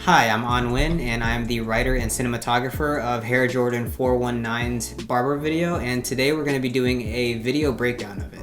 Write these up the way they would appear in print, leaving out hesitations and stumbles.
Hi, I'm Nguyen, and I'm the writer and cinematographer of Hair Jordan 419's Barber video, and today we're going to be doing a video breakdown of it.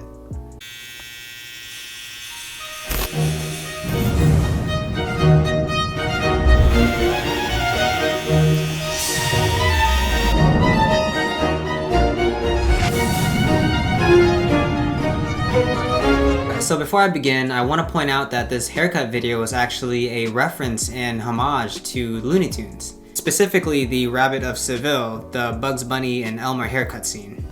So before I begin, I want to point out that this haircut video is actually a reference and homage to Looney Tunes, specifically the Rabbit of Seville, the Bugs Bunny and Elmer haircut scene.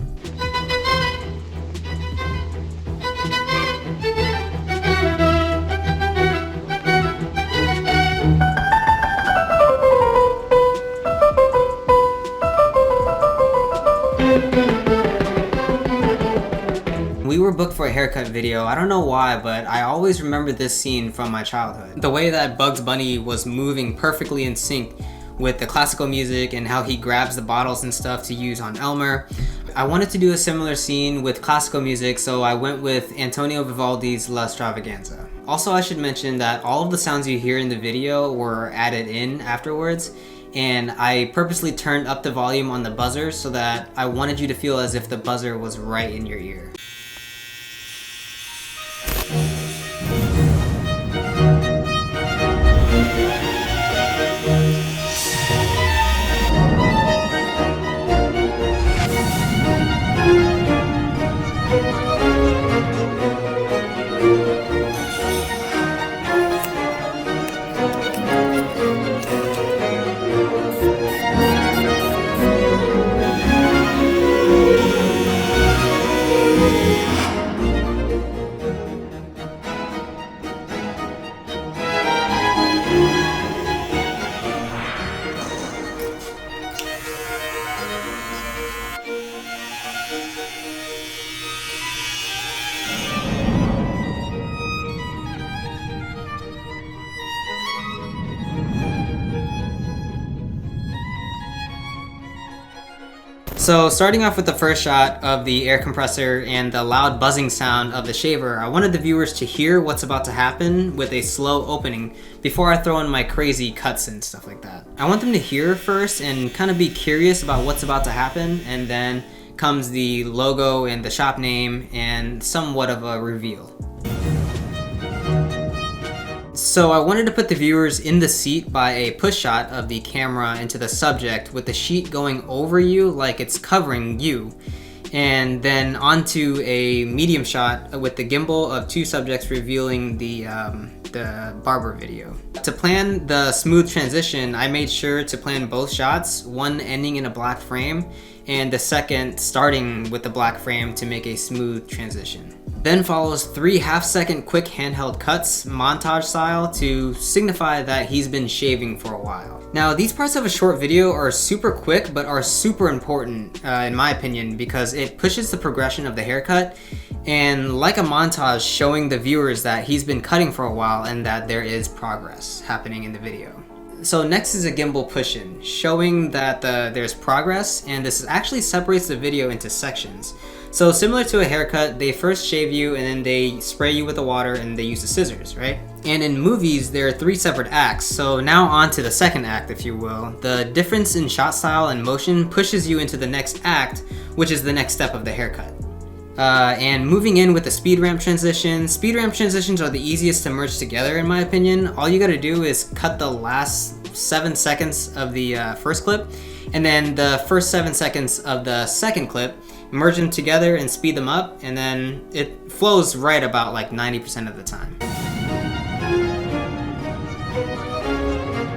We were booked for a haircut video. I don't know why, but I always remember this scene from my childhood. The way that Bugs Bunny was moving perfectly in sync with the classical music and how he grabs the bottles and stuff to use on Elmer. I wanted to do a similar scene with classical music, so I went with Antonio Vivaldi's La Stravaganza. Also, I should mention that all of the sounds you hear in the video were added in afterwards, and I purposely turned up the volume on the buzzer so that I wanted you to feel as if the buzzer was right in your ear. So starting off with the first shot of the air compressor and the loud buzzing sound of the shaver, I wanted the viewers to hear what's about to happen with a slow opening before I throw in my crazy cuts and stuff like that. I want them to hear first and kind of be curious about what's about to happen, and then comes the logo and the shop name and somewhat of a reveal. So I wanted to put the viewers in the seat by a push shot of the camera into the subject with the sheet going over you like it's covering you, and then onto a medium shot with the gimbal of two subjects revealing the Barber video. To plan the smooth transition, I made sure to plan both shots, one ending in a black frame and the second starting with the black frame to make a smooth transition. Then follows 3 half-second quick handheld cuts, montage style, to signify that he's been shaving for a while. Now, these parts of a short video are super quick, but are super important, in my opinion, because it pushes the progression of the haircut, and like a montage showing the viewers that he's been cutting for a while and that there is progress happening in the video. So next is a gimbal push-in, showing that there's progress, and this actually separates the video into sections. So similar to a haircut, they first shave you and then they spray you with the water and they use the scissors, right? And in movies, there are 3 separate acts. So now on to the second act, if you will. The difference in shot style and motion pushes you into the next act, which is the next step of the haircut. And moving in with the speed ramp transition. Speed ramp transitions are the easiest to merge together, in my opinion. All you gotta do is cut the last 7 seconds of the first clip, and then the first 7 seconds of the second clip, merge them together and speed them up, and then it flows right about like 90% of the time.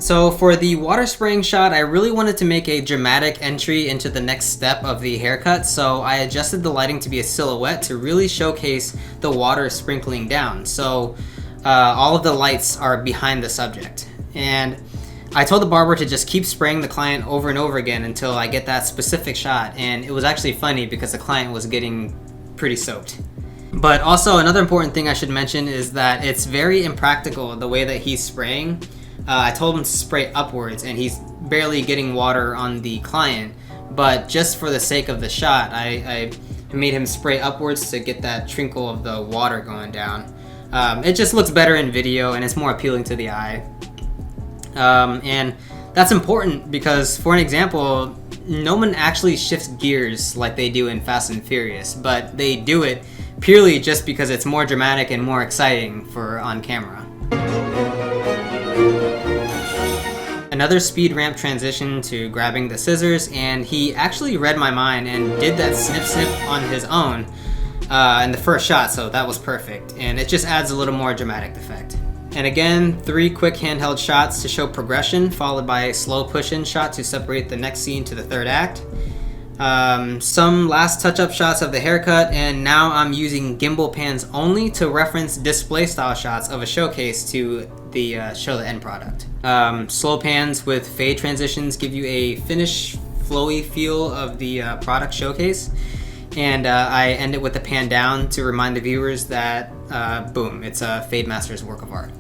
So for the water spraying shot, I really wanted to make a dramatic entry into the next step of the haircut, so I adjusted the lighting to be a silhouette to really showcase the water sprinkling down. So all of the lights are behind the subject. And I told the barber to just keep spraying the client over and over again until I get that specific shot, and it was actually funny because the client was getting pretty soaked. But also another important thing I should mention is that it's very impractical the way that he's spraying. I told him to spray upwards and he's barely getting water on the client, but just for the sake of the shot, I made him spray upwards to get that trickle of the water going down. It just looks better in video and it's more appealing to the eye. And that's important because, for an example, no one actually shifts gears like they do in Fast and Furious, but they do it purely just because it's more dramatic and more exciting for on camera. Another speed ramp transition to grabbing the scissors, and he actually read my mind and did that snip snip on his own in the first shot, so that was perfect, and it just adds a little more dramatic effect. And again, 3 quick handheld shots to show progression, followed by a slow push-in shot to separate the next scene to the third act. Some last touch-up shots of the haircut, and now I'm using gimbal pans only to reference display style shots of a showcase to show the end product. Slow pans with fade transitions give you a finished, flowy feel of the product showcase. And I end it with a pan down to remind the viewers that, boom, it's a Fade Master's work of art.